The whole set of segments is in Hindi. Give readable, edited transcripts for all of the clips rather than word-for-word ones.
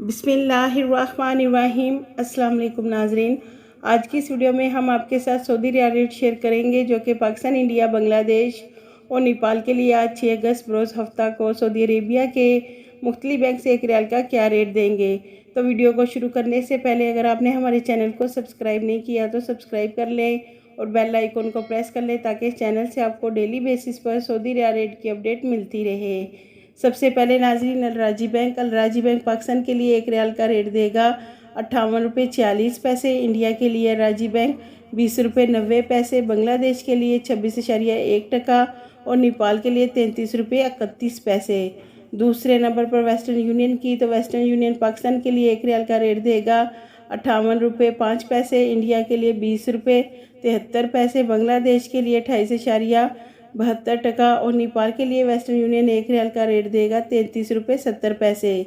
बिस्मिल्लाहिर्रहमानिर्रहीम। अस्सलाम वालेकुम नाजरीन, आज की इस वीडियो में हम आपके साथ सऊदी रियाल रेट शेयर करेंगे जो कि पाकिस्तान, इंडिया, बांग्लादेश और नेपाल के लिए आज 6 अगस्त बरोज़ हफ्ता को सऊदी अरेबिया के मुख्तलिफ बैंक से 1 रियाल का क्या रेट देंगे। तो वीडियो को शुरू करने से पहले अगर आपने हमारे चैनल को सब्सक्राइब नहीं किया तो सब्सक्राइब कर लें और बेल आइकन को प्रेस कर लें ताकि इस चैनल से आपको डेली बेसिस पर सऊदी रियाल रेट की अपडेट मिलती रहे। सबसे पहले नाज़रीन, अलराजी बैंक पाकिस्तान के लिए 1 रियाल का रेट देगा 58 रुपये 46 पैसे। इंडिया के लिए अलराजी बैंक 20 रुपये 90 पैसे। बांग्लादेश के लिए 26.1% और नेपाल के लिए 33 रुपये 31 पैसे। दूसरे नंबर पर वेस्टर्न यूनियन की, तो वेस्टर्न यूनियन पाकिस्तान के लिए 1 रियाल का रेट देगा 58 रुपये 5 पैसे। इंडिया के लिए 20 रुपये 73 पैसे। बांग्लादेश के लिए 28.72% और नेपाल के लिए वेस्टर्न यूनियन 1 रियाल का रेट देगा 33 रुपये 70 पैसे।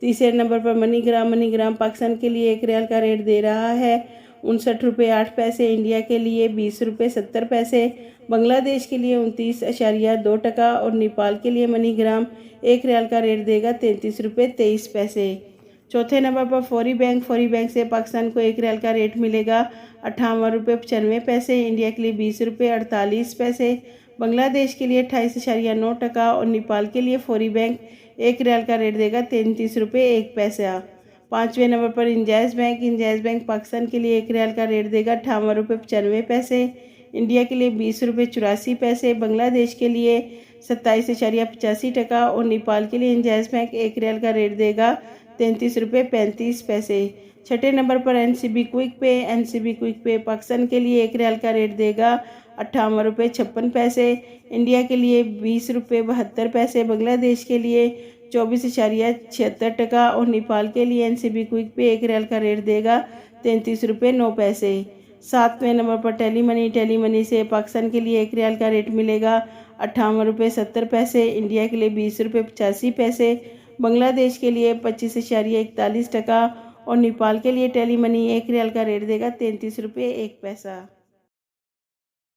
तीसरे नंबर पर मनीग्राम पाकिस्तान के लिए 1 रियाल का रेट दे रहा है 59 रुपये 8 पैसे। इंडिया के लिए 20 रुपये 70 पैसे। बांग्लादेश के लिए 29.2% और नेपाल के लिए मनीग्राम 1 रियाल का रेट देगा 33 रुपये 23 पैसे। चौथे नंबर पर फौरी बैंक से पाकिस्तान को 1 रियाल का रेट मिलेगा 58 रुपये 95 पैसे। इंडिया के लिए 20 रुपये 48 पैसे। बांग्लादेश के लिए 28.9% और नेपाल के लिए फौरी बैंक 1 रियाल का रेट देगा 33 रुपये 1 पैसा। पाँचवें नंबर पर इंजाज बैंक पाकिस्तान के लिए 1 रियाल का रेट देगा 58 रुपये 95 पैसे। इंडिया के लिए 20 रुपये 84 पैसे। बांग्लादेश के लिए 27.85% और नेपाल के लिए इंजाज बैंक 1 रियाल का रेट देगा 33 रुपये 35 पैसे। छठे नंबर पर एनसीबी क्विक पे पाकिस्तान के लिए 1 रियाल का रेट देगा 58 रुपये 56 पैसे। इंडिया के लिए 20 रुपये 72 पैसे। बांग्लादेश के लिए 24.76% और नेपाल के लिए एनसीबी क्विक पे 1 रियाल का रेट देगा 33 रुपये 9 पैसे। सातवें नंबर पर टेली मनी से पाकिस्तान के लिए 1 रियाल का रेट मिलेगा 58 रुपये 70 पैसे। इंडिया के लिए 20 रुपये 85 पैसे। बांग्लादेश के लिए 25.41% और नेपाल के लिए टेली मनी 1 रियाल का रेट देगा 33 रुपये 1 पैसा।